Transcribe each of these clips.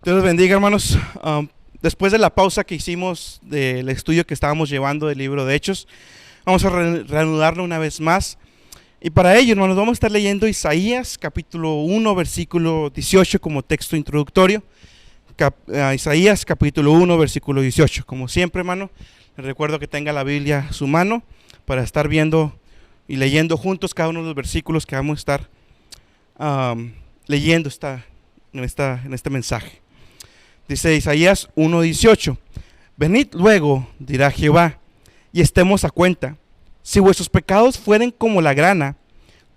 Dios los bendiga, hermanos. Después de la pausa que hicimos del estudio que estábamos llevando del libro de Hechos, vamos a reanudarlo una vez más. Y para ello, hermanos, vamos a estar leyendo Isaías, capítulo 1, versículo 18 como texto introductorio. Isaías, capítulo 1, versículo 18. Como siempre, hermano, les recuerdo que tenga la Biblia a su mano para estar viendo y leyendo juntos cada uno de los versículos que vamos a estar leyendo en este mensaje. Dice Isaías 1:18: Venid luego, dirá Jehová, y estemos a cuenta. Si vuestros pecados fueren como la grana,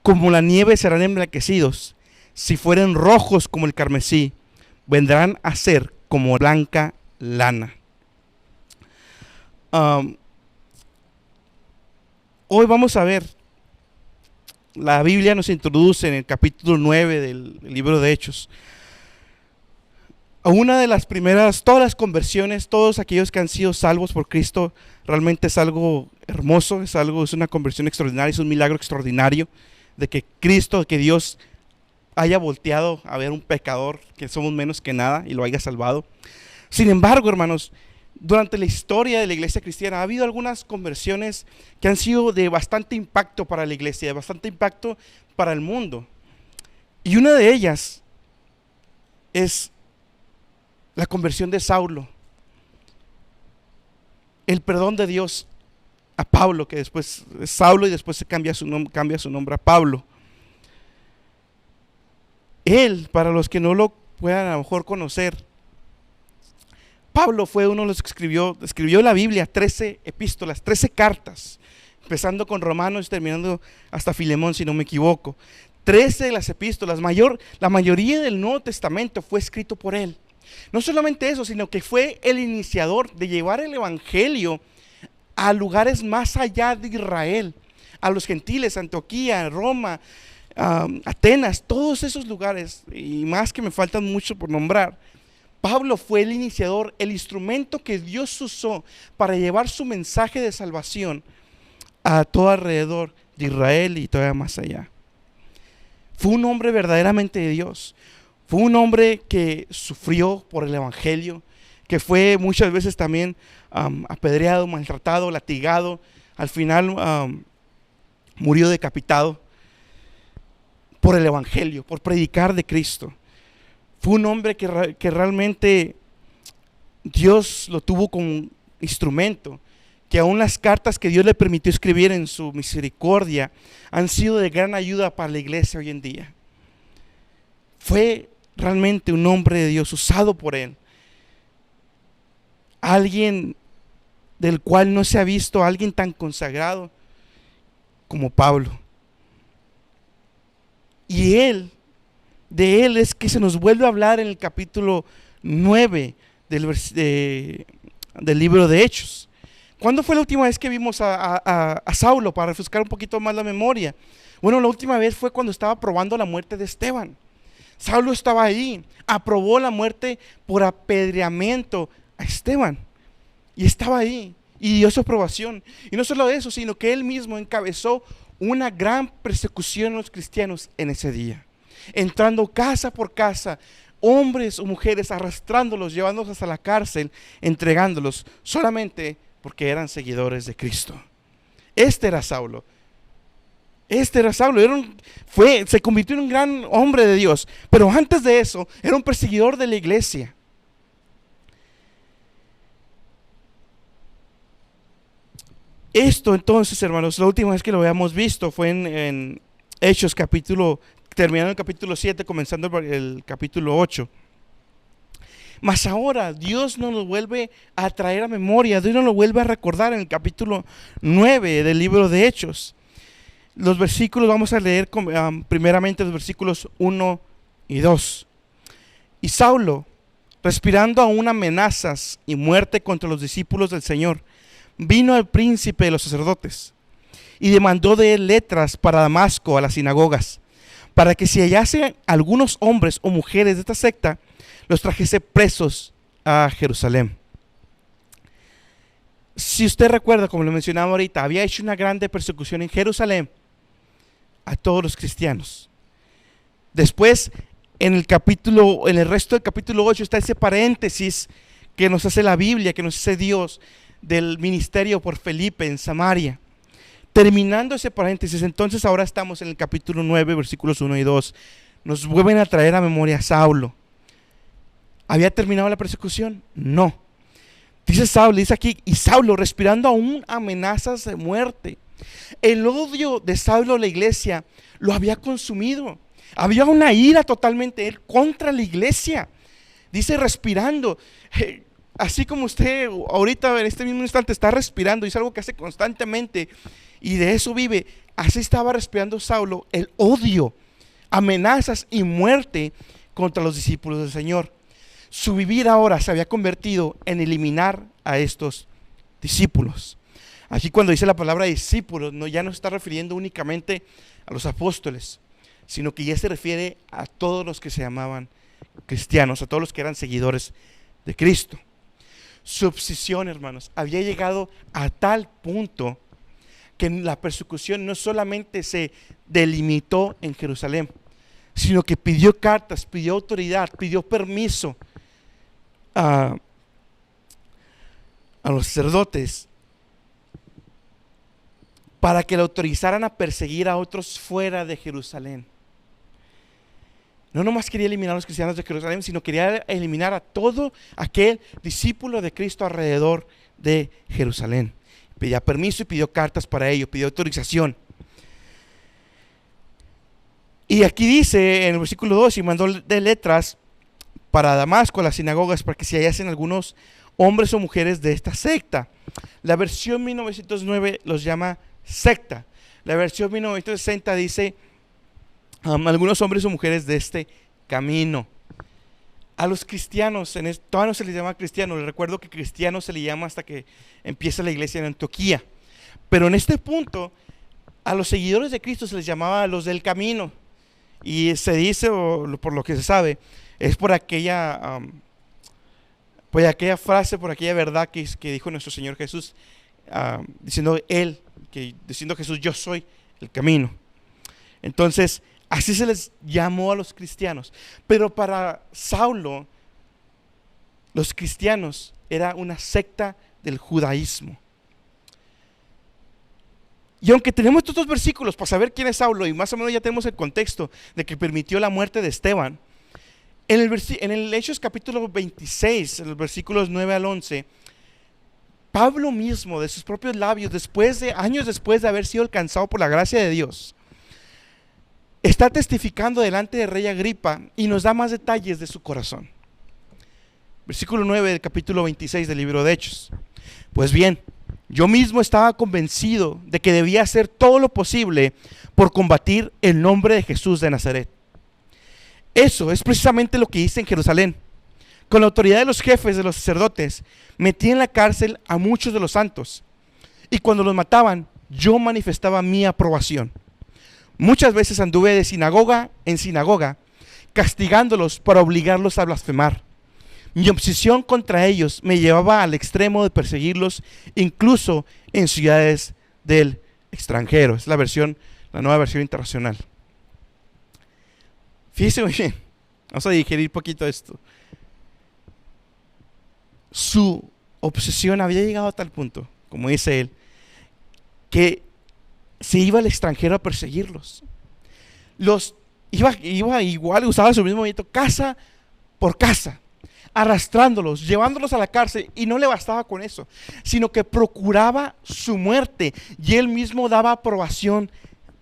como la nieve serán emblanquecidos. Si fueren rojos como el carmesí, vendrán a ser como blanca lana. Hoy vamos a ver, la Biblia nos introduce en el capítulo 9 del libro de Hechos a una de las primeras, todas las conversiones, todos aquellos que han sido salvos por Cristo. Realmente es algo hermoso, es una conversión extraordinaria, es un milagro extraordinario de que Cristo, que Dios haya volteado a ver un pecador que somos menos que nada y lo haya salvado. Sin embargo, hermanos, durante la historia de la iglesia cristiana ha habido algunas conversiones que han sido de bastante impacto para la iglesia, de bastante impacto para el mundo. Y una de ellas es la conversión de Saulo, el perdón de Dios a Pablo, que después es Saulo y después se cambia su nombre a Pablo. Él, para los que no lo puedan a lo mejor conocer, Pablo fue uno de los que escribió la Biblia, 13 epístolas, 13 cartas, empezando con Romanos y terminando hasta Filemón, si no me equivoco. 13 de las epístolas, la mayoría del Nuevo Testamento fue escrito por él. No solamente eso, sino que fue el iniciador de llevar el evangelio a lugares más allá de Israel, a los gentiles, Antioquía, Roma, Atenas, todos esos lugares y más que me faltan mucho por nombrar. Pablo fue el iniciador, el instrumento que Dios usó para llevar su mensaje de salvación a todo alrededor de Israel y todavía más allá. Fue un hombre verdaderamente de Dios. Fue un hombre que sufrió por el evangelio, que fue muchas veces también apedreado, maltratado, latigado. Al final murió decapitado por el evangelio, por predicar de Cristo. Fue un hombre que realmente Dios lo tuvo como instrumento, que aún las cartas que Dios le permitió escribir en su misericordia han sido de gran ayuda para la iglesia hoy en día. Fue realmente un hombre de Dios usado por él, alguien del cual no se ha visto alguien tan consagrado como Pablo. Y de él es que se nos vuelve a hablar en el capítulo 9 del libro de Hechos. ¿Cuándo fue la última vez que vimos a Saulo, para refrescar un poquito más la memoria? Bueno, la última vez fue cuando estaba probando la muerte de Esteban. Saulo estaba ahí, aprobó la muerte por apedreamiento a Esteban, y estaba ahí, y dio su aprobación. Y no solo eso, sino que él mismo encabezó una gran persecución a los cristianos en ese día, entrando casa por casa, hombres o mujeres, arrastrándolos, llevándolos hasta la cárcel, entregándolos solamente porque eran seguidores de Cristo. Este era Saulo, se convirtió en un gran hombre de Dios, pero antes de eso era un perseguidor de la iglesia. Esto entonces, hermanos, la última vez que lo habíamos visto fue en Hechos terminando el capítulo 7, comenzando el capítulo 8. Mas ahora Dios nos lo vuelve a traer a memoria, Dios nos lo vuelve a recordar en el capítulo 9 del libro de Hechos. Los versículos, vamos a leer primeramente los versículos 1 y 2. Y Saulo, respirando aún amenazas y muerte contra los discípulos del Señor, vino al príncipe de los sacerdotes y demandó de él letras para Damasco a las sinagogas, para que si hallase algunos hombres o mujeres de esta secta, los trajese presos a Jerusalén. Si usted recuerda, como lo mencionaba ahorita, había hecho una grande persecución en Jerusalén a todos los cristianos. Después en el resto del capítulo 8 está ese paréntesis que nos hace la Biblia, que nos hace Dios, del ministerio por Felipe en Samaria. Terminando ese paréntesis, entonces ahora estamos en el capítulo 9, versículos 1 y 2. Nos vuelven a traer a memoria a Saulo. ¿Había terminado la persecución? No. Dice Saulo, dice aquí, y Saulo respirando aún amenazas de muerte. El odio de Saulo a la iglesia lo había consumido. Había una ira totalmente él contra la iglesia. Dice respirando, así como usted ahorita en este mismo instante está respirando, y es algo que hace constantemente y de eso vive. Así estaba respirando Saulo el odio, amenazas y muerte contra los discípulos del Señor. Su vivir ahora se había convertido en eliminar a estos discípulos. Aquí cuando dice la palabra discípulos, ya no se está refiriendo únicamente a los apóstoles, sino que ya se refiere a todos los que se llamaban cristianos, a todos los que eran seguidores de Cristo. Su obsesión, hermanos, había llegado a tal punto que la persecución no solamente se delimitó en Jerusalén, sino que pidió cartas, pidió autoridad, pidió permiso a los sacerdotes para que le autorizaran a perseguir a otros fuera de Jerusalén. No nomás quería eliminar a los cristianos de Jerusalén, sino quería eliminar a todo aquel discípulo de Cristo alrededor de Jerusalén. Pedía permiso y pidió cartas para ello, pidió autorización. Y aquí dice en el versículo 2, y mandó de letras para Damasco, a las sinagogas, para que se hallasen algunos hombres o mujeres de esta secta. La versión 1909 los llama secta. La versión 1960 dice algunos hombres o mujeres de este camino. A los cristianos, todavía no se les llama cristianos. Les recuerdo que cristiano se le llama hasta que empieza la iglesia en Antioquía. Pero en este punto, a los seguidores de Cristo se les llamaba los del camino. Y se dice, o por lo que se sabe, es por aquella frase, por aquella verdad que dijo nuestro Señor Jesús, diciendo Jesús, yo soy el camino. Entonces, así se les llamó a los cristianos. Pero para Saulo, los cristianos era una secta del judaísmo. Y aunque tenemos estos dos versículos para saber quién es Saulo, y más o menos ya tenemos el contexto de que permitió la muerte de Esteban, en el Hechos capítulo 26, en los versículos 9 al 11, Pablo mismo, de sus propios labios, años después de haber sido alcanzado por la gracia de Dios, está testificando delante del rey Agripa y nos da más detalles de su corazón. Versículo 9 del capítulo 26 del libro de Hechos. Pues bien, yo mismo estaba convencido de que debía hacer todo lo posible por combatir el nombre de Jesús de Nazaret. Eso es precisamente lo que hice en Jerusalén. Con la autoridad de los jefes de los sacerdotes, metí en la cárcel a muchos de los santos. Y cuando los mataban, yo manifestaba mi aprobación. Muchas veces anduve de sinagoga en sinagoga, castigándolos para obligarlos a blasfemar. Mi obsesión contra ellos me llevaba al extremo de perseguirlos, incluso en ciudades del extranjero. Es la nueva versión internacional. Fíjense muy bien, vamos a digerir poquito esto. Su obsesión había llegado a tal punto, como dice él, que se iba al extranjero a perseguirlos. Iba igual, usaba su mismo movimiento, casa por casa, arrastrándolos, llevándolos a la cárcel, y no le bastaba con eso, sino que procuraba su muerte, y él mismo daba aprobación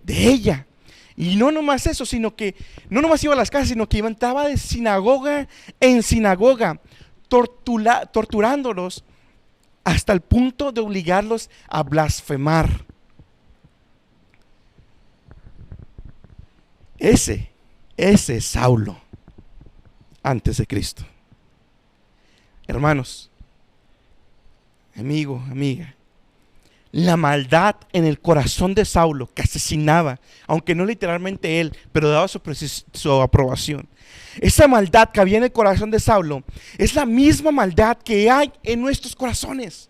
de ella. Y no nomás eso, sino que no nomás iba a las casas, sino que entraba de sinagoga en sinagoga, torturándolos hasta el punto de obligarlos a blasfemar. Ese es Saulo antes de Cristo. Hermanos, amigo, amiga, la maldad en el corazón de Saulo, que asesinaba, aunque no literalmente él, pero daba su aprobación. Esa maldad que había en el corazón de Saulo es la misma maldad que hay en nuestros corazones.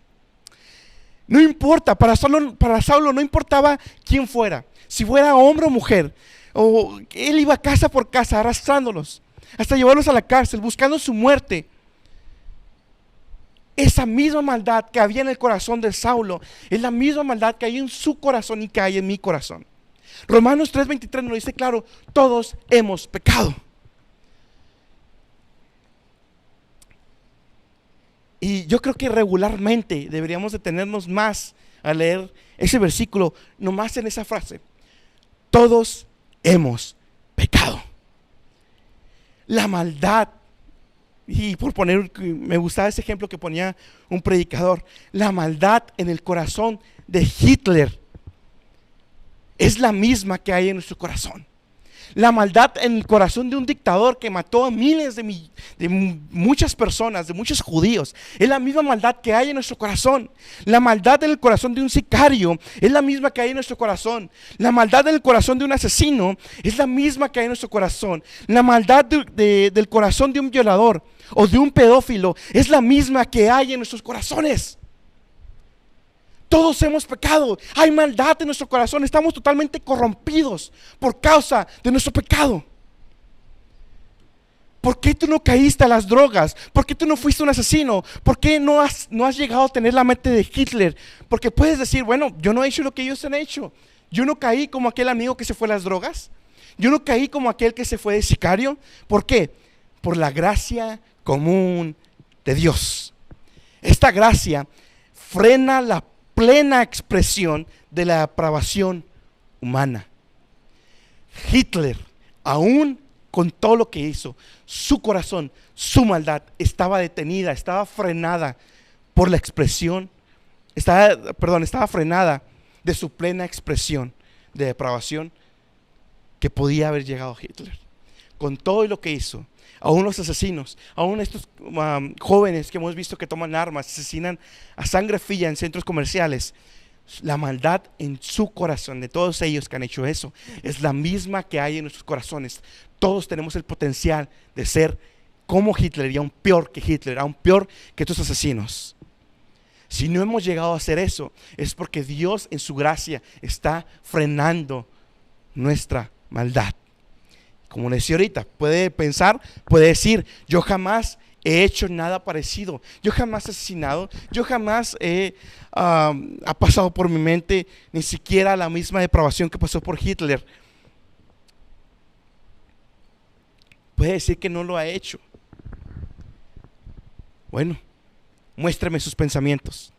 No importa, para Saulo no importaba quién fuera, si fuera hombre o mujer, o él iba casa por casa arrastrándolos. hasta llevarlos a la cárcel, buscando su muerte. Esa misma maldad que había en el corazón de Saulo es la misma maldad que hay en su corazón y que hay en mi corazón. Romanos 3:23 nos dice claro: todos hemos pecado. Y yo creo que regularmente deberíamos detenernos más a leer ese versículo, nomás en esa frase: todos hemos pecado. La maldad, y por poner, me gustaba ese ejemplo que ponía un predicador, la maldad en el corazón de Hitler es la misma que hay en nuestro corazón. La maldad en el corazón de un dictador que mató a miles de muchas personas, de muchos judíos, es la misma maldad que hay en nuestro corazón. La maldad en el corazón de un sicario es la misma que hay en nuestro corazón. La maldad en el corazón de un asesino es la misma que hay en nuestro corazón. La maldad del corazón de un violador o de un pedófilo es la misma que hay en nuestros corazones. Todos hemos pecado, hay maldad en nuestro corazón, estamos totalmente corrompidos por causa de nuestro pecado. ¿Por qué tú no caíste a las drogas? ¿Por qué tú no fuiste un asesino? ¿Por qué no has llegado a tener la mente de Hitler? Porque puedes decir, bueno, yo no he hecho lo que ellos han hecho. Yo no caí como aquel amigo que se fue a las drogas. Yo no caí como aquel que se fue de sicario. ¿Por qué? Por la gracia común de Dios. Esta gracia frena la plena expresión de la depravación humana. Hitler, aún con todo lo que hizo, su corazón, su maldad estaba detenida, estaba frenada por la expresión, estaba frenada de su plena expresión de depravación que podía haber llegado a Hitler. Con todo lo que hizo, aún los asesinos, aún estos jóvenes que hemos visto que toman armas, asesinan a sangre fría en centros comerciales, la maldad en su corazón de todos ellos que han hecho eso es la misma que hay en nuestros corazones. Todos tenemos el potencial de ser como Hitler y aún peor que Hitler, aún peor que estos asesinos. Si no hemos llegado a hacer eso, es porque Dios en su gracia está frenando nuestra maldad. Como le decía ahorita, puede pensar, puede decir, yo jamás he hecho nada parecido, yo jamás he asesinado, yo jamás ha pasado por mi mente ni siquiera la misma depravación que pasó por Hitler. Puede decir que no lo ha hecho. Bueno, muéstrame sus pensamientos.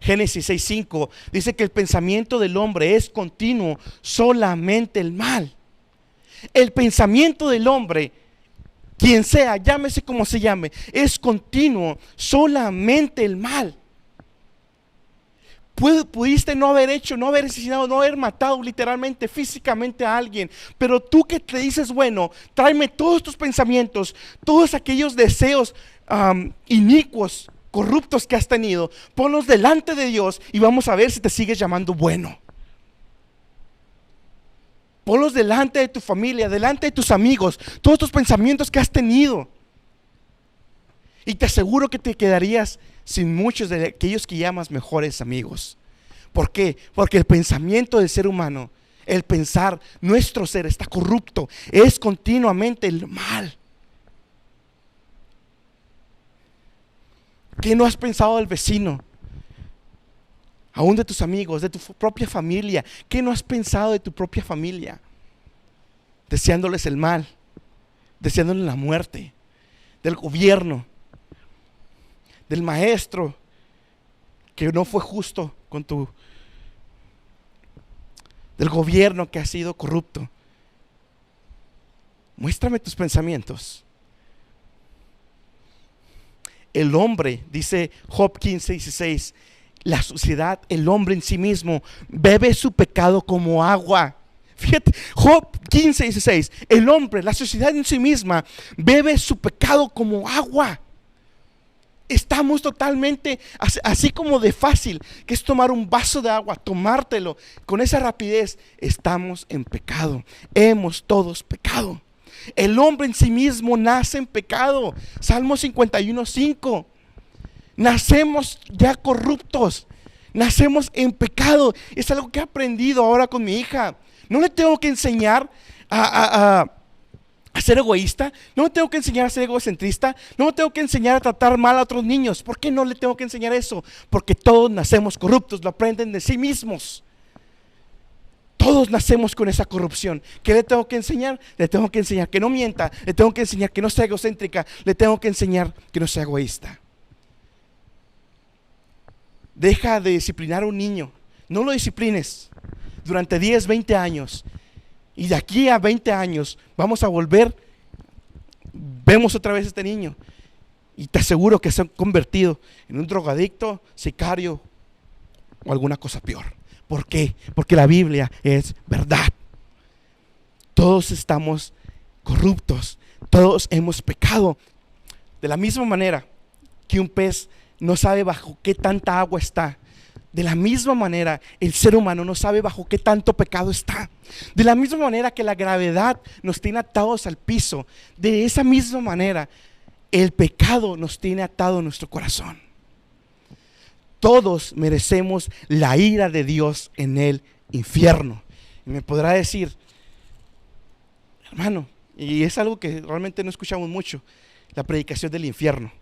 Génesis 6:5 dice que el pensamiento del hombre es continuo, solamente el mal. El pensamiento del hombre, quien sea, llámese como se llame, es continuo, solamente el mal. Pudiste no haber hecho, no haber asesinado, no haber matado literalmente, físicamente a alguien, pero tú que te dices, bueno, tráeme todos tus pensamientos, todos aquellos deseos inicuos, corruptos que has tenido, ponlos delante de Dios y vamos a ver si te sigues llamando bueno. Ponlos delante de tu familia, delante de tus amigos, todos tus pensamientos que has tenido. Y te aseguro que te quedarías sin muchos de aquellos que llamas mejores amigos. ¿Por qué? Porque el pensamiento del ser humano, el pensar, nuestro ser está corrupto, es continuamente el mal. ¿Qué no has pensado del vecino? Aún de tus amigos, de tu propia familia. ¿Qué no has pensado de tu propia familia? Deseándoles el mal, deseándoles la muerte, del gobierno, del maestro que no fue justo con del gobierno que ha sido corrupto. Muéstrame tus pensamientos. El hombre, dice Job 15:16, la sociedad, el hombre en sí mismo, bebe su pecado como agua. Fíjate, Job 15:16, el hombre, la sociedad en sí misma, bebe su pecado como agua. Estamos totalmente, así como de fácil, que es tomar un vaso de agua, tomártelo, con esa rapidez, estamos en pecado. Hemos todos pecado. El hombre en sí mismo nace en pecado. Salmo 51:5. Nacemos ya corruptos, nacemos en pecado. Es algo que he aprendido ahora con mi hija. No le tengo que enseñar a a ser egoísta, no me tengo que enseñar a ser egocentrista, no me tengo que enseñar a tratar mal a otros niños. ¿Por qué no le tengo que enseñar eso? Porque todos nacemos corruptos, lo aprenden de sí mismos. Todos nacemos con esa corrupción. ¿Qué le tengo que enseñar? Le tengo que enseñar que no mienta, le tengo que enseñar que no sea egocéntrica, le tengo que enseñar que no sea egoísta. Deja de disciplinar a un niño, no lo disciplines durante 10, 20 años. Y de aquí a 20 años vamos a volver, vemos otra vez a este niño y te aseguro que se ha convertido en un drogadicto, sicario o alguna cosa peor. ¿Por qué? Porque la Biblia es verdad. Todos estamos corruptos, todos hemos pecado. De la misma manera que un pez no sabe bajo qué tanta agua está, de la misma manera el ser humano no sabe bajo qué tanto pecado está. De la misma manera que la gravedad nos tiene atados al piso, de esa misma manera el pecado nos tiene atado a nuestro corazón. Todos merecemos la ira de Dios en el infierno. Y me podrá decir, hermano, y es algo que realmente no escuchamos mucho, la predicación del infierno.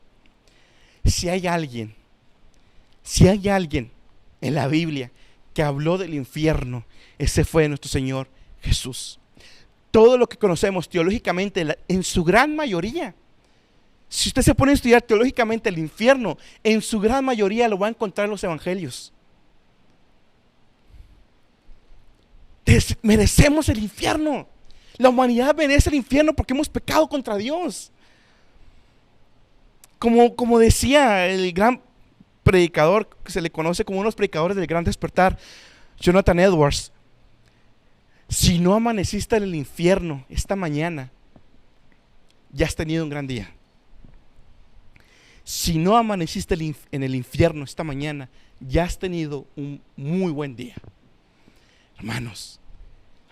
Si hay alguien en la Biblia que habló del infierno, ese fue nuestro Señor Jesús. Todo lo que conocemos teológicamente, en su gran mayoría, si usted se pone a estudiar teológicamente el infierno, en su gran mayoría lo va a encontrar en los evangelios. Merecemos el infierno. La humanidad merece el infierno porque hemos pecado contra Dios. Como decía el gran predicador que se le conoce como uno de los predicadores del Gran Despertar, Jonathan Edwards: si no amaneciste en el infierno esta mañana, ya has tenido un gran día. Si no amaneciste en el infierno esta mañana, ya has tenido un muy buen día. Hermanos,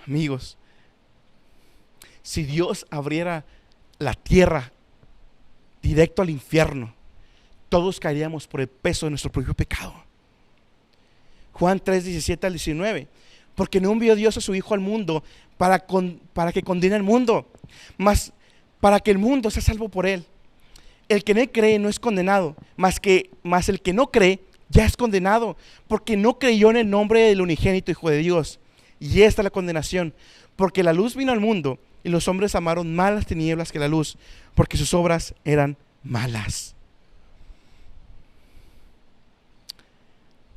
amigos, si Dios abriera la tierra directo al infierno, todos caeríamos por el peso de nuestro propio pecado. Juan 3, 17 al 19: porque no envió Dios a su Hijo al mundo para que condene al mundo, mas para que el mundo sea salvo por él. El que en él cree no es condenado, mas el que no cree ya es condenado, porque no creyó en el nombre del unigénito Hijo de Dios. Y esta es la condenación, porque la luz vino al mundo y los hombres amaron más las tinieblas que la luz, porque sus obras eran malas.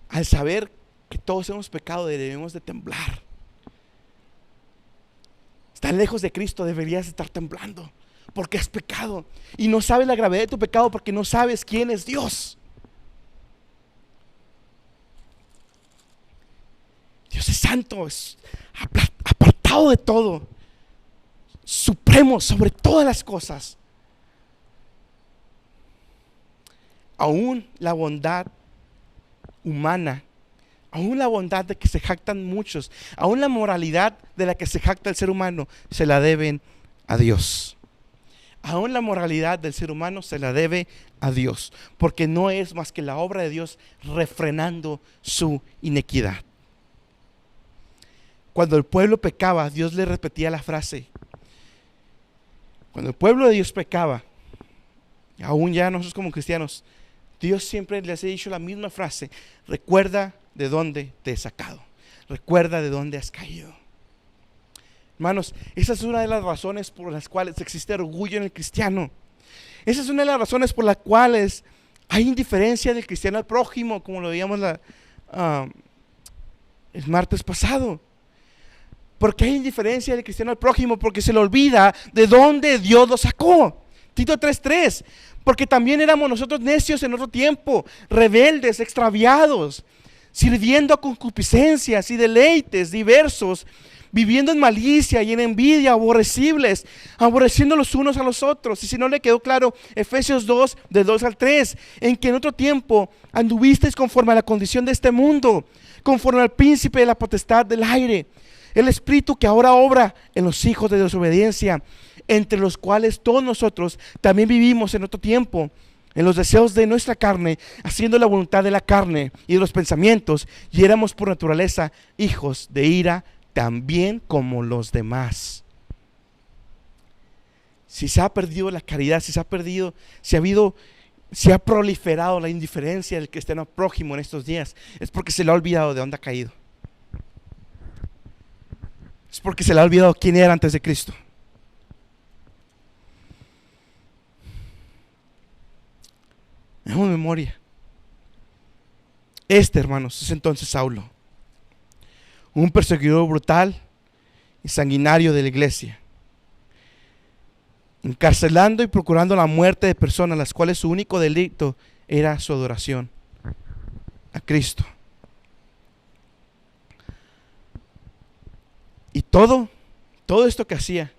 Al saber que todos hemos pecado, debemos de temblar. Estar lejos de Cristo, deberías estar temblando, porque has pecado y no sabes la gravedad de tu pecado, porque no sabes quién es Dios. Dios es santo, es apartado de todo, supremo sobre todas las cosas. Aún la bondad humana, aún la bondad de que se jactan muchos, aún la moralidad de la que se jacta el ser humano, se la deben a Dios. Aún la moralidad del ser humano se la debe a Dios, porque no es más que la obra de Dios refrenando su inequidad. Cuando el pueblo pecaba, Dios le repetía la frase. Cuando el pueblo de Dios pecaba, aún ya nosotros como cristianos, Dios siempre les ha dicho la misma frase: recuerda de dónde te he sacado, recuerda de dónde has caído. Hermanos, esa es una de las razones por las cuales existe orgullo en el cristiano. Esa es una de las razones por las cuales hay indiferencia del cristiano al prójimo, como lo veíamos el martes pasado. Porque hay indiferencia del cristiano al prójimo, porque se le olvida de dónde Dios lo sacó. Tito 3:3: porque también éramos nosotros necios en otro tiempo, rebeldes, extraviados, sirviendo a concupiscencias y deleites diversos, viviendo en malicia y en envidia, aborrecibles, aborreciendo los unos a los otros. Y si no le quedó claro, Efesios 2, de 2 al 3: en que en otro tiempo anduvisteis conforme a la condición de este mundo, conforme al príncipe de la potestad del aire, el espíritu que ahora obra en los hijos de desobediencia, entre los cuales todos nosotros también vivimos en otro tiempo, en los deseos de nuestra carne, haciendo la voluntad de la carne y de los pensamientos, y éramos por naturaleza hijos de ira, también como los demás. si se ha perdido la caridad, si se ha perdido, si ha proliferado la indiferencia del cristiano prójimo en estos días, es porque se le ha olvidado de dónde ha caído. Es porque se le ha olvidado quién era antes de Cristo. Hagamos memoria. Hermanos, es entonces Saulo, un perseguidor brutal y sanguinario de la iglesia, encarcelando y procurando la muerte de personas las cuales su único delito era su adoración a Cristo. Y todo esto que hacía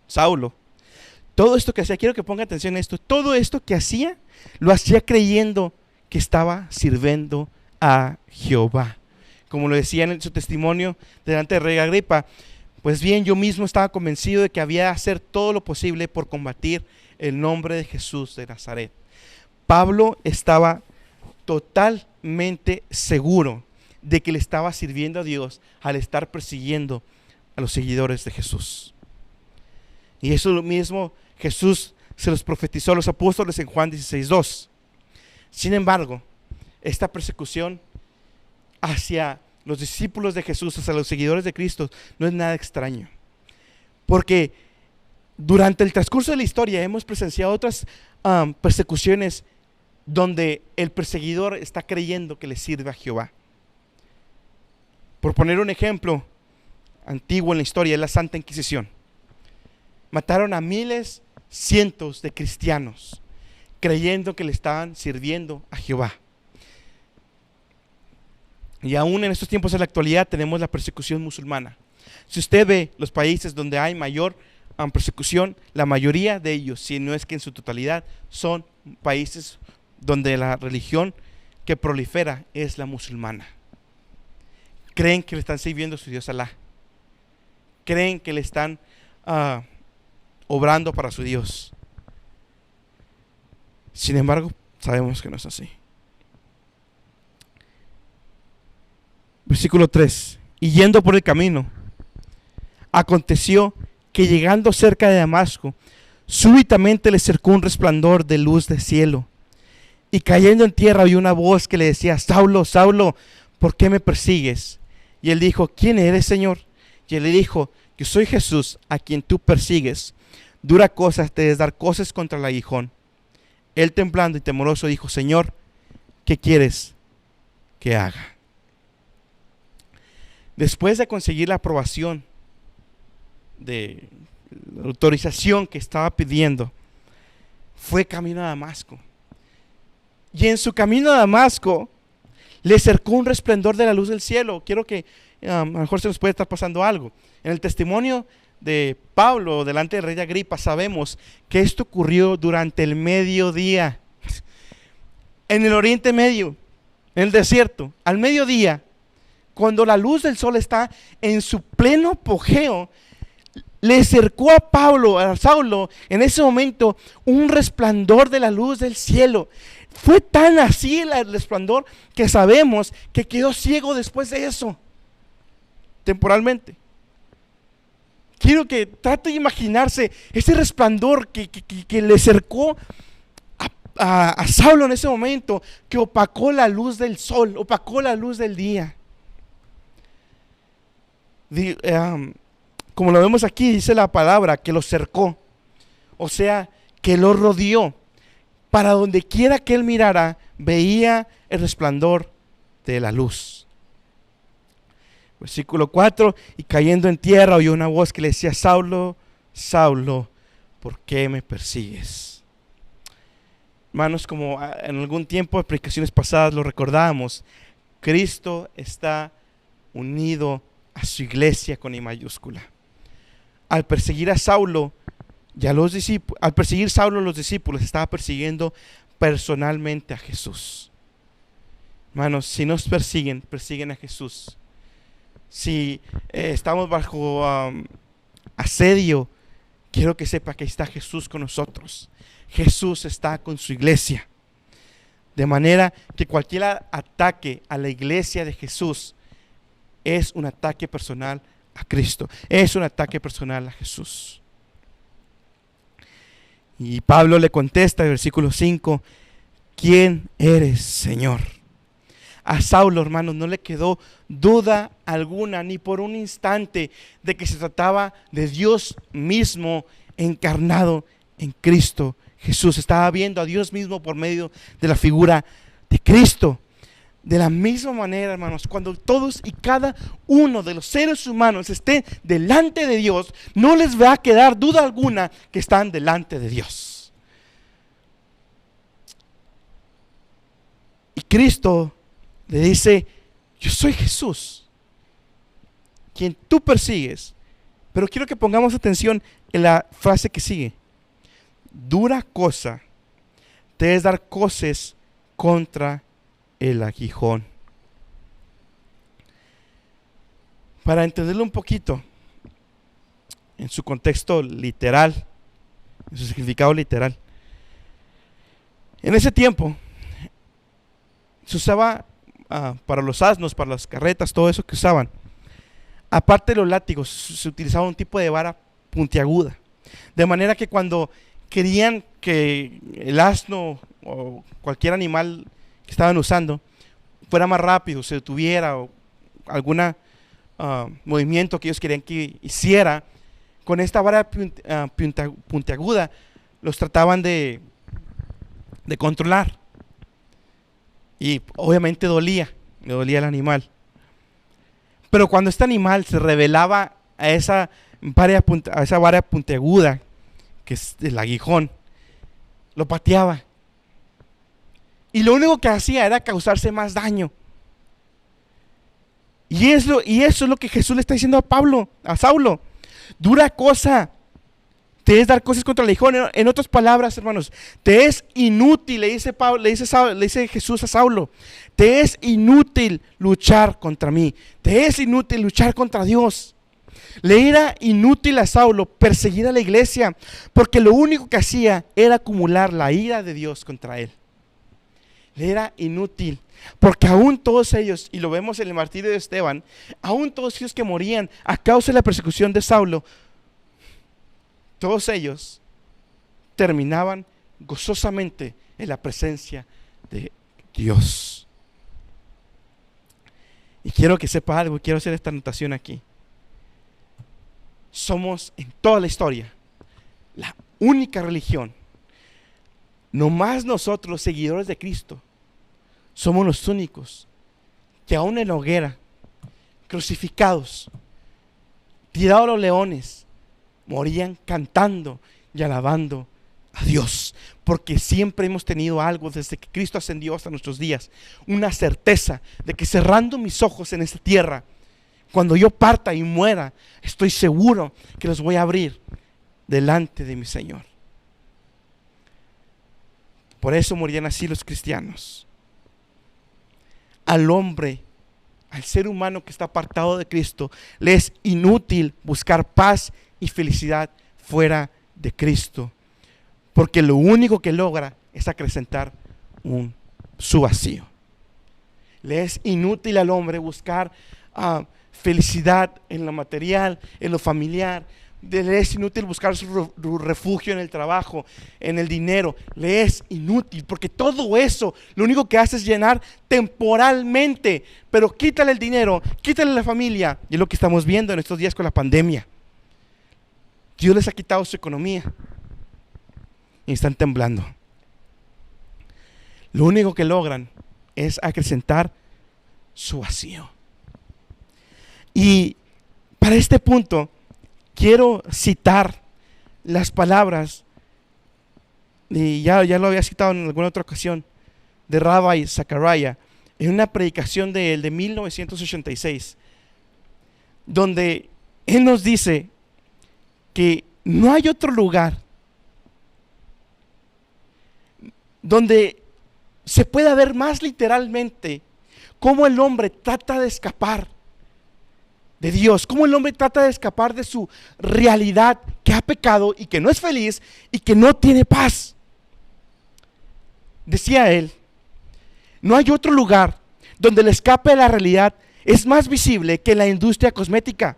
Saulo, todo esto que hacía, quiero que ponga atención a esto, todo esto que hacía, lo hacía creyendo que estaba sirviendo a Jehová. Como lo decía en su testimonio delante del rey Agripa, pues bien, yo mismo estaba convencido de que había de hacer todo lo posible por combatir el nombre de Jesús de Nazaret. Pablo estaba totalmente seguro de que le estaba sirviendo a Dios al estar persiguiendo a los seguidores de Jesús. Y eso lo mismo Jesús se los profetizó a los apóstoles en Juan 16:2. Sin embargo, esta persecución hacia los discípulos de Jesús, hacia los seguidores de Cristo, no es nada extraño. Porque durante el transcurso de la historia hemos presenciado otras persecuciones donde el perseguidor está creyendo que le sirve a Jehová. Por poner un ejemplo antiguo en la historia, es la Santa Inquisición. Mataron a miles, cientos de cristianos creyendo que le estaban sirviendo a Jehová. Y aún en estos tiempos de la actualidad tenemos la persecución musulmana. Si usted ve los países donde hay mayor persecución, la mayoría de ellos, si no es que en su totalidad, son países donde la religión que prolifera es la musulmana. Creen que le están sirviendo a su Dios Alá. Creen que le están obrando para su Dios. Sin embargo, sabemos que no es así. Versículo 3. Y yendo por el camino, aconteció que llegando cerca de Damasco, súbitamente le cercó un resplandor de luz del cielo. Y cayendo en tierra oyó una voz que le decía: Saulo, Saulo, ¿por qué me persigues? Y él dijo: ¿quién eres, Señor? Y él le dijo: yo soy Jesús, a quien tú persigues. Dura cosa te es dar cosas contra el aguijón. Él, temblando y temeroso, dijo: Señor, ¿qué quieres que haga? Después de conseguir la aprobación de la autorización que estaba pidiendo, fue camino a Damasco. Y en su camino a Damasco le cercó un resplandor de la luz del cielo. Quiero que a lo mejor se nos puede estar pasando algo. En el testimonio de Pablo delante del rey Agripa sabemos que esto ocurrió durante el mediodía, en el Oriente Medio, en el desierto, al mediodía, cuando la luz del sol está en su pleno apogeo. Le cercó a Saulo en ese momento un resplandor de la luz del cielo. Fue tan así el resplandor que sabemos que quedó ciego después de eso, temporalmente. Quiero que trate de imaginarse ese resplandor que le cercó a Saulo en ese momento, que opacó la luz del sol, opacó la luz del día. Como lo vemos aquí, dice la palabra que lo cercó, o sea, que lo rodeó. Para donde quiera que él mirara, veía el resplandor de la luz. Versículo 4, y cayendo en tierra oyó una voz que le decía: Saulo, Saulo, ¿por qué me persigues? Hermanos, como en algún tiempo de predicaciones pasadas lo recordábamos, Cristo está unido a su iglesia con I mayúscula. Al perseguir a Saulo, al perseguir Saulo los discípulos, estaba persiguiendo personalmente a Jesús. Hermanos, si nos persiguen a Jesús. Si estamos bajo asedio, quiero que sepa que está Jesús con nosotros. Jesús está con su iglesia. De manera que cualquier ataque a la iglesia de Jesús es un ataque personal a Cristo. Es un ataque personal a Jesús. Y Pablo le contesta en versículo 5, ¿quién eres, Señor? A Saulo, hermanos, no le quedó duda alguna, ni por un instante, de que se trataba de Dios mismo encarnado en Cristo Jesús. Estaba viendo a Dios mismo por medio de la figura de Cristo. De la misma manera, hermanos, cuando todos y cada uno de los seres humanos estén delante de Dios, no les va a quedar duda alguna que están delante de Dios. Y Cristo le dice, yo soy Jesús, quien tú persigues. Pero quiero que pongamos atención en la frase que sigue. Dura cosa te es dar coces contra el aguijón. Para entenderlo un poquito, en su contexto literal, en su significado literal, en ese tiempo se usaba para los asnos, para las carretas, todo eso que usaban. Aparte de los látigos, se utilizaba un tipo de vara puntiaguda, de manera que cuando querían que el asno o cualquier animal que estaban usando fuera más rápido, se detuviera, o algún movimiento que ellos querían que hiciera, con esta vara puntiaguda los trataban de controlar. Y obviamente le dolía al animal. Pero cuando este animal se rebelaba a esa vara puntiaguda, que es el aguijón, lo pateaba. Y lo único que hacía era causarse más daño. Y eso es lo que Jesús le está diciendo a Saulo. Dura cosa te es dar cosas contra el aguijón. En otras palabras, hermanos, te es inútil, le dice Jesús a Saulo, te es inútil luchar contra mí, te es inútil luchar contra Dios. Le era inútil a Saulo perseguir a la iglesia, porque lo único que hacía era acumular la ira de Dios contra él. Le era inútil, porque aún todos ellos, y lo vemos en el martirio de Esteban, aún todos ellos que morían a causa de la persecución de Saulo, todos ellos terminaban gozosamente en la presencia de Dios. Y quiero que sepa algo, quiero hacer esta anotación aquí. Somos en toda la historia la única religión, no más nosotros los seguidores de Cristo, somos los únicos que aún en la hoguera, crucificados, tirados a los leones, morían cantando y alabando a Dios, porque siempre hemos tenido algo desde que Cristo ascendió hasta nuestros días, una certeza de que cerrando mis ojos en esta tierra, cuando yo parta y muera, estoy seguro que los voy a abrir delante de mi Señor. Por eso morían así los cristianos. Al hombre, al ser humano que está apartado de Cristo, le es inútil buscar paz y felicidad fuera de Cristo, porque lo único que logra es acrecentar su vacío. Le es inútil al hombre buscar felicidad en lo material, en lo familiar. Le es inútil buscar su refugio en el trabajo, en el dinero. Le es inútil, porque todo eso lo único que hace es llenar temporalmente. Pero quítale el dinero, quítale la familia, y es lo que estamos viendo en estos días con la pandemia. Dios les ha quitado su economía y están temblando. Lo único que logran es acrecentar su vacío. Y para este punto quiero citar las palabras, y ya lo había citado en alguna otra ocasión, de Rabbi Zachariah, en una predicación de él de 1986, donde él nos dice que no hay otro lugar donde se pueda ver más literalmente cómo el hombre trata de escapar de Dios, cómo el hombre trata de escapar de su realidad, que ha pecado y que no es feliz y que no tiene paz. Decía él, no hay otro lugar donde el escape de la realidad es más visible que la industria cosmética,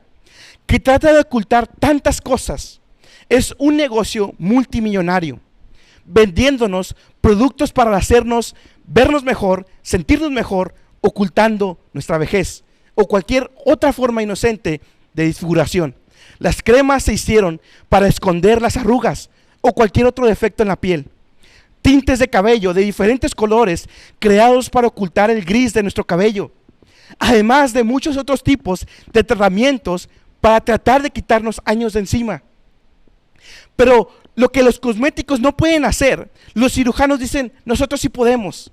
que trata de ocultar tantas cosas. Es un negocio multimillonario. vendiéndonos productos para hacernos vernos mejor, sentirnos mejor, ocultando nuestra vejez o cualquier otra forma inocente de disfiguración. Las cremas se hicieron para esconder las arrugas o cualquier otro defecto en la piel. Tintes de cabello de diferentes colores creados para ocultar el gris de nuestro cabello, además de muchos otros tipos de tratamientos para tratar de quitarnos años de encima. Pero lo que los cosméticos no pueden hacer, los cirujanos dicen, nosotros sí podemos.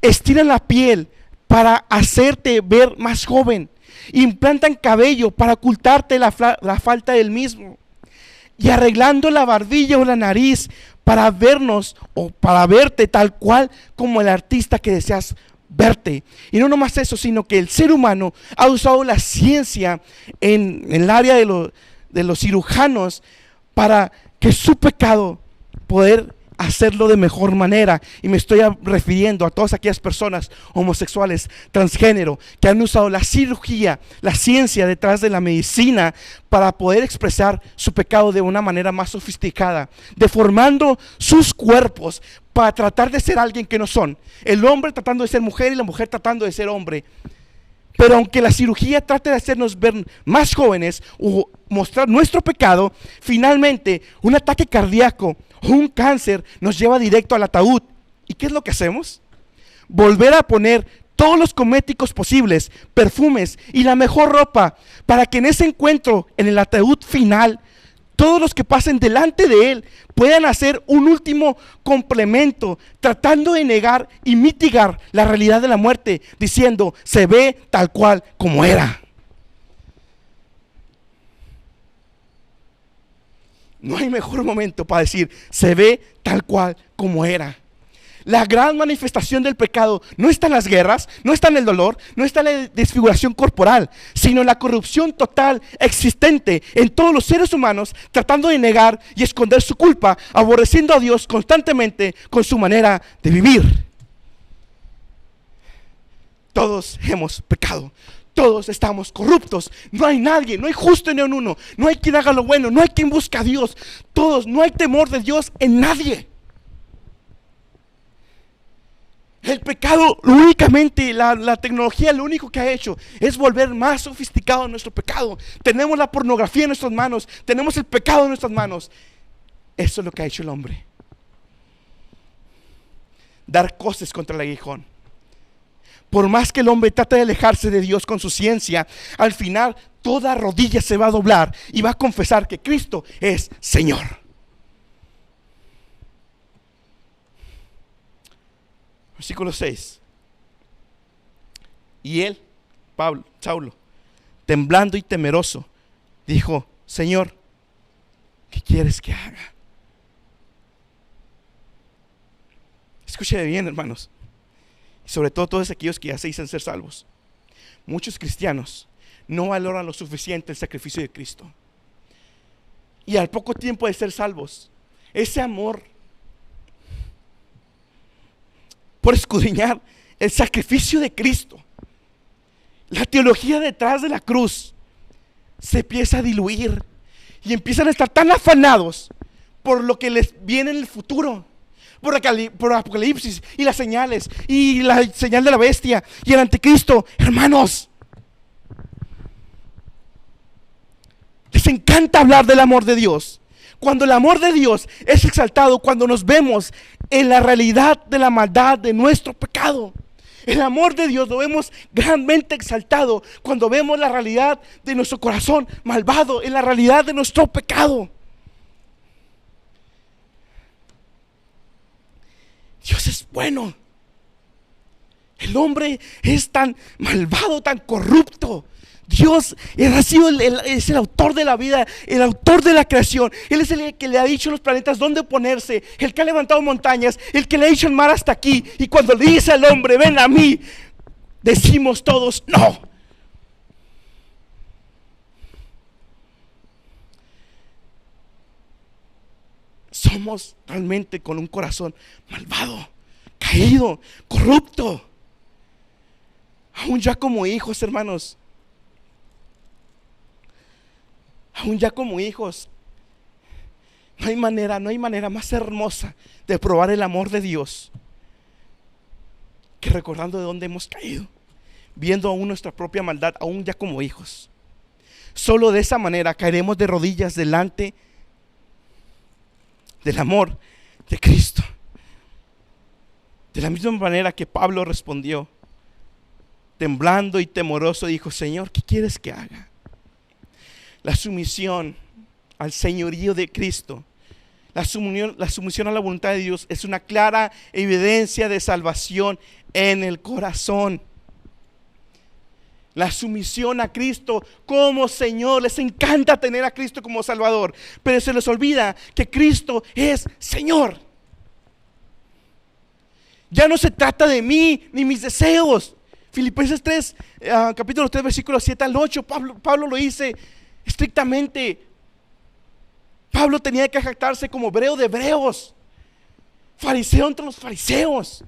Estiran la piel para hacerte ver más joven, implantan cabello para ocultarte la falta del mismo, y arreglando la barbilla o la nariz para vernos o para verte tal cual como el artista que deseas verte. Y no nomás eso, sino que el ser humano ha usado la ciencia en el área de los cirujanos para que su pecado poder hacerlo de mejor manera. Y me estoy refiriendo a todas aquellas personas homosexuales, transgénero, que han usado la cirugía, la ciencia detrás de la medicina para poder expresar su pecado de una manera más sofisticada, deformando sus cuerpos para tratar de ser alguien que no son. El hombre tratando de ser mujer y la mujer tratando de ser hombre. Pero aunque la cirugía trate de hacernos ver más jóvenes o mostrar nuestro pecado, finalmente un ataque cardíaco o un cáncer nos lleva directo al ataúd. ¿Y qué es lo que hacemos? Volver a poner todos los cosméticos posibles, perfumes y la mejor ropa, para que en ese encuentro, en el ataúd final, todos los que pasen delante de él puedan hacer un último complemento, tratando de negar y mitigar la realidad de la muerte, diciendo, se ve tal cual como era. No hay mejor momento para decir, se ve tal cual como era. La gran manifestación del pecado no está en las guerras, no está en el dolor, no está en la desfiguración corporal, sino en la corrupción total existente en todos los seres humanos, tratando de negar y esconder su culpa, aborreciendo a Dios constantemente con su manera de vivir. Todos hemos pecado. Todos estamos corruptos, no hay nadie, no hay justo ni en uno, no hay quien haga lo bueno, no hay quien busque a Dios. Todos, no hay temor de Dios en nadie. El pecado, únicamente la tecnología lo único que ha hecho es volver más sofisticado nuestro pecado. Tenemos la pornografía en nuestras manos, tenemos el pecado en nuestras manos. Eso es lo que ha hecho el hombre. Dar cosas contra el aguijón. Por más que el hombre trate de alejarse de Dios con su ciencia, al final toda rodilla se va a doblar y va a confesar que Cristo es Señor. Versículo 6. Y él, Saulo, temblando y temeroso, dijo, Señor, ¿qué quieres que haga? Escuche bien, hermanos. Y sobre todo todos aquellos que ya se dicen ser salvos. Muchos cristianos no valoran lo suficiente el sacrificio de Cristo. Y al poco tiempo de ser salvos, ese amor por escudriñar el sacrificio de Cristo, la teología detrás de la cruz, se empieza a diluir y empiezan a estar tan afanados por lo que les viene en el futuro, por Apocalipsis y las señales y la señal de la bestia y el anticristo. Hermanos, les encanta hablar del amor de Dios, cuando el amor de Dios es exaltado, cuando nos vemos en la realidad de la maldad de nuestro pecado. El amor de Dios lo vemos grandemente exaltado cuando vemos la realidad de nuestro corazón malvado, en la realidad de nuestro pecado. Dios es bueno. El hombre es tan malvado, tan corrupto. Dios ha sido es el autor de la vida, el autor de la creación. Él es el que le ha dicho a los planetas dónde ponerse, el que ha levantado montañas, el que le ha dicho el mar hasta aquí. Y cuando le dice al hombre, ven a mí, decimos todos, no. Somos realmente con un corazón malvado, caído, corrupto. Aún ya como hijos, hermanos. Aún ya como hijos, No hay manera más hermosa de probar el amor de Dios que recordando de dónde hemos caído, viendo aún nuestra propia maldad, aún ya como hijos. Solo de esa manera caeremos de rodillas delante del amor de Cristo. De la misma manera que Pablo respondió, temblando y temoroso, dijo: Señor, ¿qué quieres que haga? La sumisión al señorío de Cristo, la sumisión a la voluntad de Dios, es una clara evidencia de salvación en el corazón. La sumisión a Cristo como Señor. Les encanta tener a Cristo como Salvador, pero se les olvida que Cristo es Señor. Ya no se trata de mí ni mis deseos. Filipenses 3, capítulo 3, versículos 7 al 8, Pablo lo dice estrictamente. Pablo tenía que jactarse como hebreo de hebreos, fariseo entre los fariseos.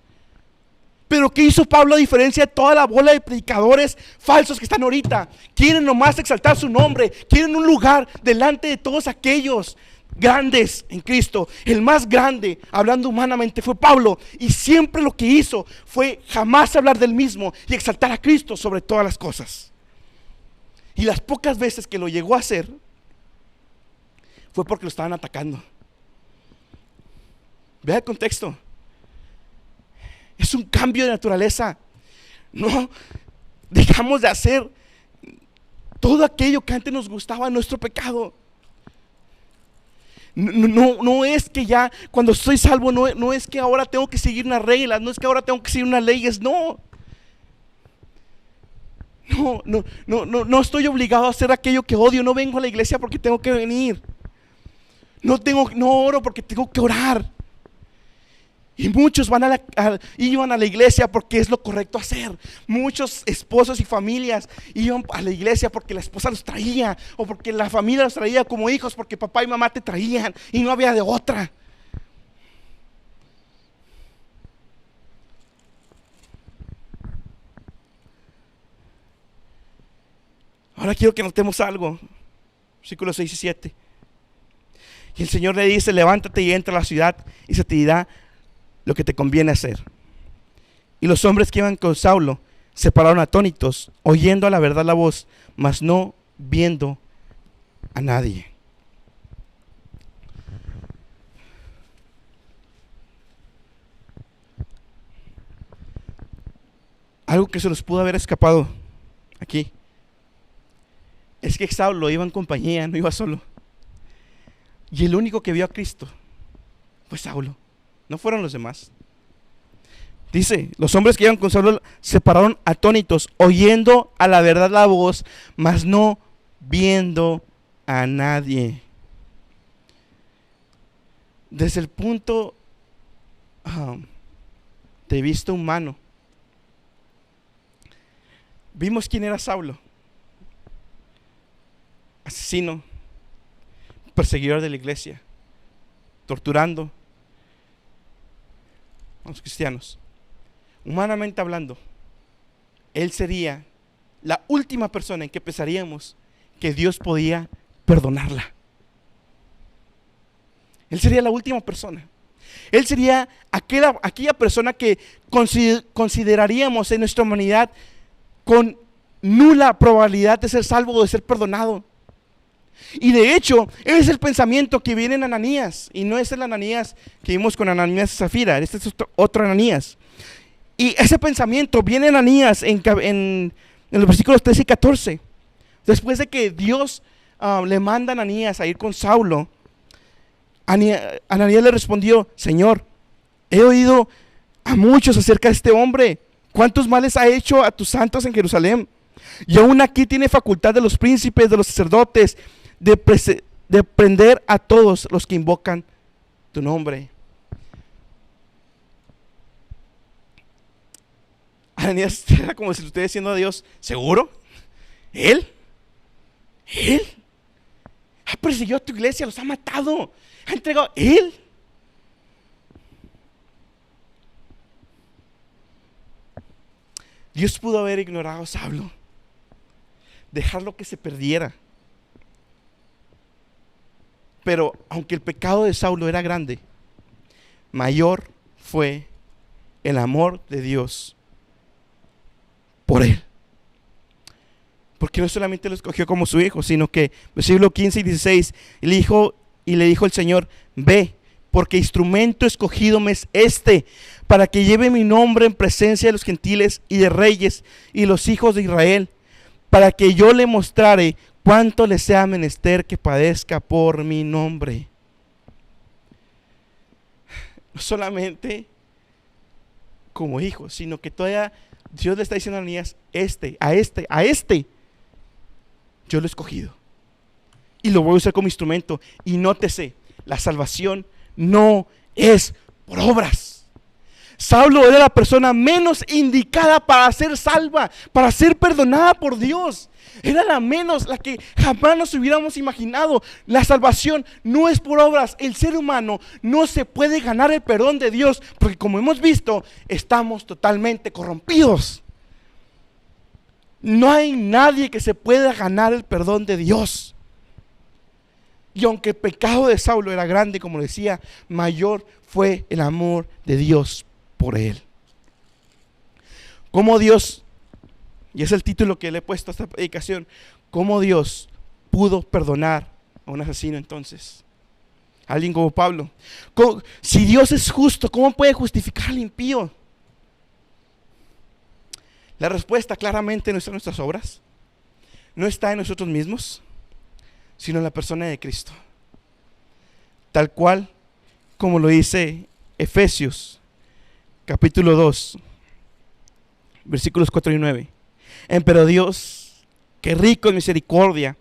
Pero ¿qué hizo Pablo a diferencia de toda la bola de predicadores falsos que están ahorita? Quieren nomás exaltar su nombre, quieren un lugar delante de todos aquellos grandes en Cristo. El más grande, hablando humanamente, fue Pablo, y siempre lo que hizo fue jamás hablar del mismo y exaltar a Cristo sobre todas las cosas. Y las pocas veces que lo llegó a hacer fue porque lo estaban atacando. Vea el contexto. Es un cambio de naturaleza. No dejamos de hacer todo aquello que antes nos gustaba, nuestro pecado. No es que ya cuando soy salvo, no es que ahora tengo que seguir unas reglas, no es que ahora tengo que seguir unas leyes, no estoy obligado a hacer aquello que odio. No vengo a la iglesia porque tengo que venir. No oro porque tengo que orar. Y muchos iban a la iglesia porque es lo correcto hacer. Muchos esposos y familias iban a la iglesia porque la esposa los traía, o porque la familia los traía como hijos, porque papá y mamá te traían y no había de otra. Ahora quiero que notemos algo. Versículos 6 y 7. Y el Señor le dice: levántate y entra a la ciudad, y se te dirá lo que te conviene hacer. Y los hombres que iban con Saulo se pararon atónitos, oyendo a la verdad la voz, mas no viendo a nadie. Algo que se nos pudo haber escapado aquí es que Saulo iba en compañía, no iba solo. Y el único que vio a Cristo fue Saulo, no fueron los demás. Dice: los hombres que iban con Saulo se pararon atónitos, oyendo a la verdad la voz, mas no viendo a nadie. Desde el punto de vista humano, vimos quién era Saulo: asesino, perseguidor de la iglesia, torturando a los cristianos. Humanamente hablando, él sería la última persona en que pensaríamos que Dios podía perdonarla. Él sería la última persona. Él sería aquella persona que consideraríamos en nuestra humanidad con nula probabilidad de ser salvo o de ser perdonado. Y de hecho, ese es el pensamiento que viene en Ananías. Y no es el Ananías que vimos con Ananías y Zafira. Este es otro Ananías. Y ese pensamiento viene en Ananías en los versículos 13 y 14. Después de que Dios le manda a Ananías a ir con Saulo, Ananías le respondió: Señor, he oído a muchos acerca de este hombre. ¿Cuántos males ha hecho a tus santos en Jerusalén? Y aún aquí tiene facultad de los príncipes, de los sacerdotes, de prender a todos los que invocan tu nombre. Ananías era como si le estuviera diciendo a Dios: ¿seguro? ¿Él ha perseguido a tu iglesia, los ha matado, ha entregado? ¿Él? Dios pudo haber ignorado a Saulo, dejarlo que se perdiera, Pero aunque el pecado de Saulo era grande, mayor fue el amor de Dios por él. Porque no solamente lo escogió como su hijo, sino que, versículo 15 y 16, le dijo el Señor: ve, porque instrumento escogido me es este, para que lleve mi nombre en presencia de los gentiles y de reyes y los hijos de Israel, para que yo le mostrare cuánto le sea menester que padezca por mi nombre. No solamente como hijo, sino que todavía Dios le está diciendo a Ananías: a este yo lo he escogido y lo voy a usar como instrumento. Y nótese, la salvación no es por obras. Saulo era la persona menos indicada para ser salva, para ser perdonada por Dios. Era la que jamás nos hubiéramos imaginado. La salvación no es por obras. El ser humano no se puede ganar el perdón de Dios, porque como hemos visto, estamos totalmente corrompidos. No hay nadie que se pueda ganar el perdón de Dios. Y aunque el pecado de Saulo era grande, como decía, mayor fue el amor de Dios por él. Como Dios, y es el título que le he puesto a esta predicación, cómo Dios pudo perdonar a un asesino entonces, a alguien como Pablo. Si Dios es justo, ¿cómo puede justificar al impío? La respuesta claramente no está en nuestras obras, no está en nosotros mismos, sino en la persona de Cristo. Tal cual como lo dice Efesios capítulo 2, versículos 4 y 9. Pero Dios, que rico en misericordia,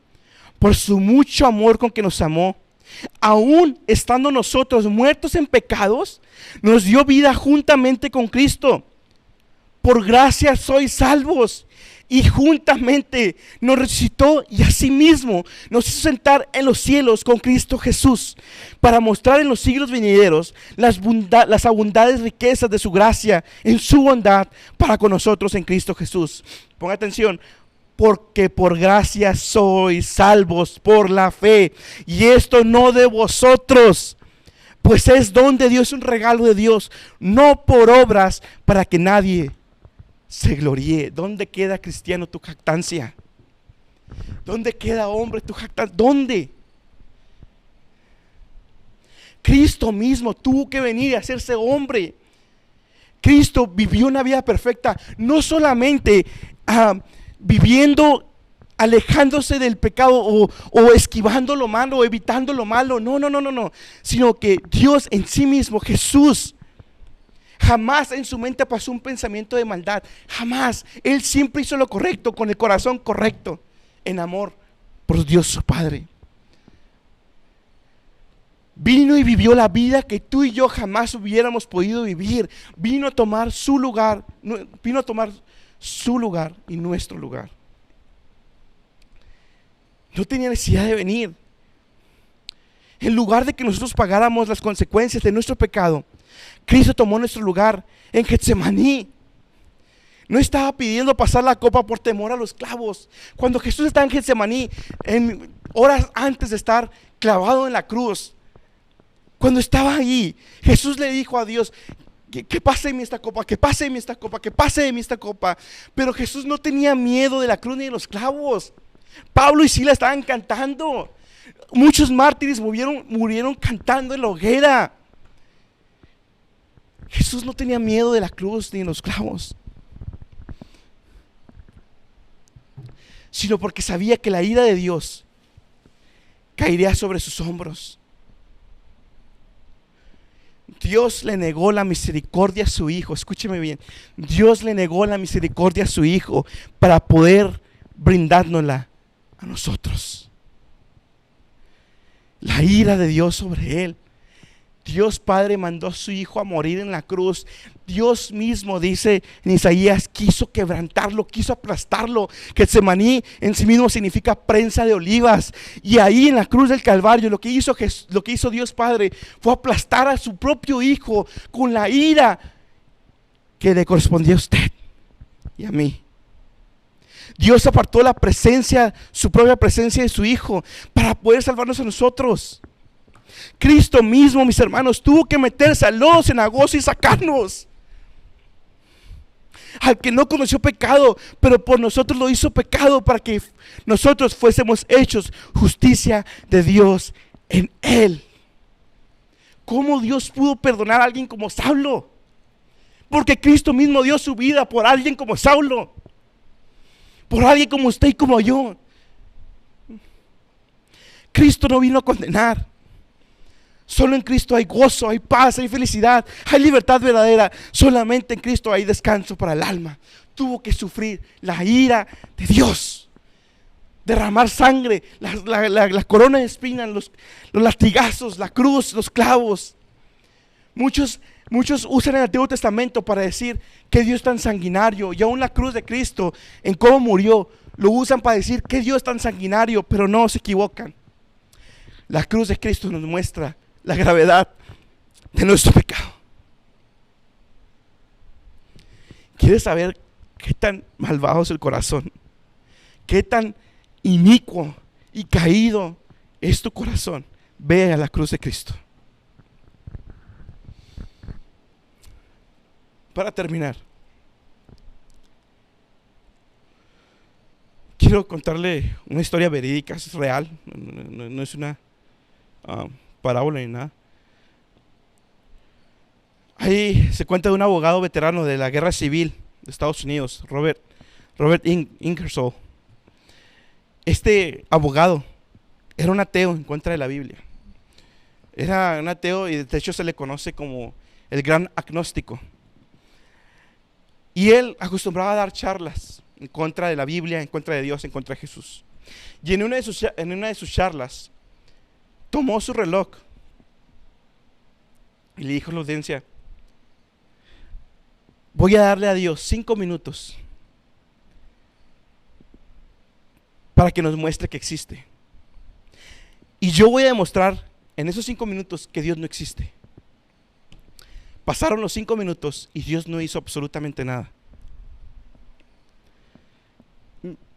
por su mucho amor con que nos amó, aún estando nosotros muertos en pecados, nos dio vida juntamente con Cristo. Por gracia sois salvos, y juntamente nos resucitó y asimismo nos hizo sentar en los cielos con Cristo Jesús, para mostrar en los siglos venideros las abundantes riquezas de su gracia en su bondad para con nosotros en Cristo Jesús. Ponga atención: porque por gracia sois salvos por la fe, y esto no de vosotros, pues es don de Dios, un regalo de Dios, no por obras, para que nadie se gloríe. ¿Dónde queda, cristiano, tu jactancia? ¿Dónde queda, hombre, tu jactancia? ¿Dónde? Cristo mismo tuvo que venir a hacerse hombre. Cristo vivió una vida perfecta, no solamente viviendo, alejándose del pecado o esquivando lo malo o evitando lo malo, no, sino que Dios en sí mismo, Jesús, jamás en su mente pasó un pensamiento de maldad, jamás. Él siempre hizo lo correcto, con el corazón correcto, en amor por Dios su Padre. Vino y vivió la vida que tú y yo jamás hubiéramos podido vivir. Vino a tomar su lugar, y nuestro lugar. No tenía necesidad de venir. En lugar de que nosotros pagáramos las consecuencias de nuestro pecado, Cristo tomó nuestro lugar en Getsemaní. No estaba pidiendo pasar la copa por temor a los clavos. Cuando Jesús estaba en Getsemaní, en horas antes de estar clavado en la cruz, cuando estaba ahí, Jesús le dijo a Dios: que pase de mí esta copa, que pase de mí esta copa, que pase de mí esta copa. Pero Jesús no tenía miedo de la cruz ni de los clavos. Pablo y Silas estaban cantando. Muchos mártires murieron cantando en la hoguera. Jesús no tenía miedo de la cruz ni de los clavos, sino porque sabía que la ira de Dios caería sobre sus hombros. Dios le negó la misericordia a su Hijo. Escúcheme bien: Dios le negó la misericordia a su Hijo para poder brindárnosla a nosotros. La ira de Dios sobre él. Dios Padre mandó a su Hijo a morir en la cruz. Dios mismo, dice en Isaías, quiso quebrantarlo, quiso aplastarlo. Getsemaní en sí mismo significa prensa de olivas. Y ahí en la cruz del Calvario lo que hizo Dios Padre fue aplastar a su propio Hijo con la ira que le correspondía a usted y a mí. Dios apartó su propia presencia de su Hijo para poder salvarnos a nosotros. Cristo mismo, mis hermanos, tuvo que meterse al lodo cenagoso y sacarnos. Al que no conoció pecado, pero por nosotros lo hizo pecado, para que nosotros fuésemos hechos justicia de Dios en Él. ¿Cómo Dios pudo perdonar a alguien como Saulo? Porque Cristo mismo dio su vida por alguien como Saulo, por alguien como usted y como yo. Cristo no vino a condenar. Solo en Cristo hay gozo, hay paz, hay felicidad, hay libertad verdadera. Solamente en Cristo hay descanso para el alma. Tuvo que sufrir la ira de Dios, derramar sangre, la corona de espinas, los latigazos, la cruz, los clavos. Muchos usan el Antiguo Testamento para decir que Dios es tan sanguinario, y aún la cruz de Cristo, en cómo murió, lo usan para decir que Dios es tan sanguinario, pero no, se equivocan. La cruz de Cristo nos muestra la gravedad de nuestro pecado. ¿Quieres saber qué tan malvado es el corazón? ¿Qué tan inicuo y caído es tu corazón? Ve a la cruz de Cristo. Para terminar, quiero contarle una historia verídica, es real, no es una parábola ni nada. Ahí se cuenta de un abogado veterano de la guerra civil de Estados Unidos, Robert Ingersoll. Este abogado era un ateo en contra de la Biblia. Era un ateo, y de hecho se le conoce como el gran agnóstico. Y él acostumbraba a dar charlas en contra de la Biblia, en contra de Dios, en contra de Jesús. Y en una de sus charlas tomó su reloj y le dijo a la audiencia: voy a darle a Dios 5 minutos para que nos muestre que existe. Y yo voy a demostrar en esos 5 minutos que Dios no existe. Pasaron los 5 minutos y Dios no hizo absolutamente nada.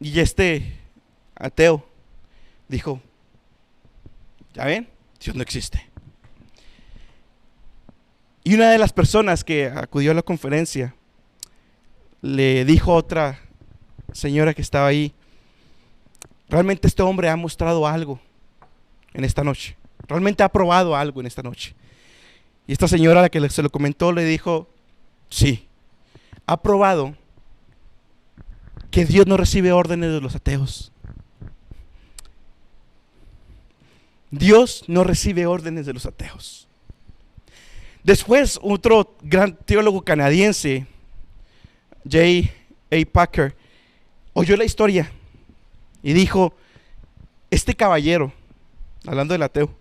Y este ateo dijo: ¿ya ven? Dios no existe. Y una de las personas que acudió a la conferencia le dijo a otra señora que estaba ahí: realmente este hombre ha mostrado algo en esta noche. Realmente ha probado algo en esta noche. Y esta señora, a la que se lo comentó, le dijo: sí, ha probado que Dios no recibe órdenes de los ateos. Dios no recibe órdenes de los ateos. Después, otro gran teólogo canadiense, J.I. Packer, oyó la historia y dijo: este caballero, hablando del ateo,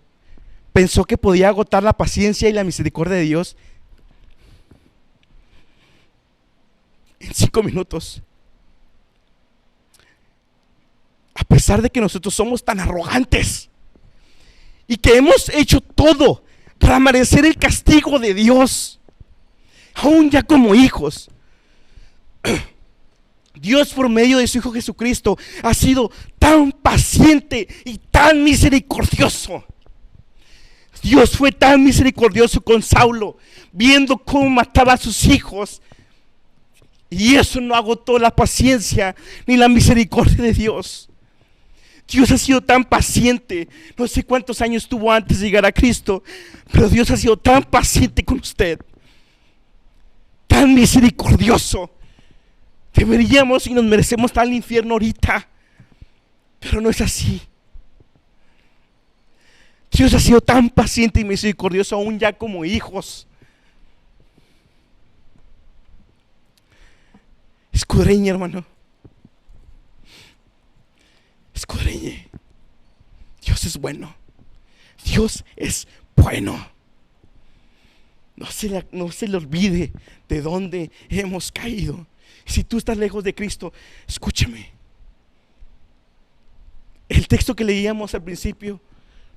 pensó que podía agotar la paciencia y la misericordia de Dios en 5 minutos. A pesar de que nosotros somos tan arrogantes y que hemos hecho todo para merecer el castigo de Dios, aún ya como hijos, Dios, por medio de su Hijo Jesucristo, ha sido tan paciente y tan misericordioso. Dios fue tan misericordioso con Saulo, viendo cómo mataba a sus hijos, y eso no agotó la paciencia ni la misericordia de Dios. Dios ha sido tan paciente. No sé cuántos años tuvo antes de llegar a Cristo, pero Dios ha sido tan paciente con usted, tan misericordioso. Deberíamos y nos merecemos estar en el infierno ahorita, pero no es así. Dios ha sido tan paciente y misericordioso aún ya como hijos. Escudriñe, hermano. Escudriñe. Dios es bueno. Dios es bueno. No se le olvide de dónde hemos caído. Si tú estás lejos de Cristo, escúchame. El texto que leíamos al principio: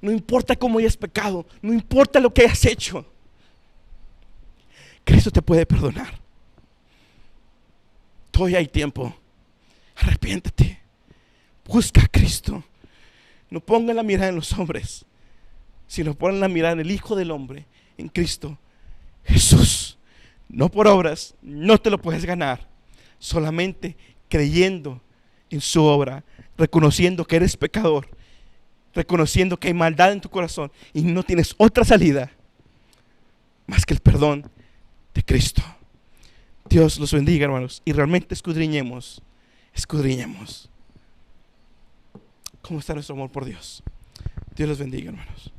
no importa cómo hayas pecado, no importa lo que hayas hecho, Cristo te puede perdonar. Todavía hay tiempo. Arrepiéntete. Busca a Cristo. No ponga la mirada en los hombres, sino ponen la mirada en el Hijo del Hombre, en Cristo Jesús. No por obras, no te lo puedes ganar, solamente creyendo en su obra, reconociendo que eres pecador, reconociendo que hay maldad en tu corazón y no tienes otra salida más que el perdón de Cristo. Dios los bendiga, hermanos, y realmente escudriñemos cómo está nuestro amor por Dios. Dios los bendiga, hermanos.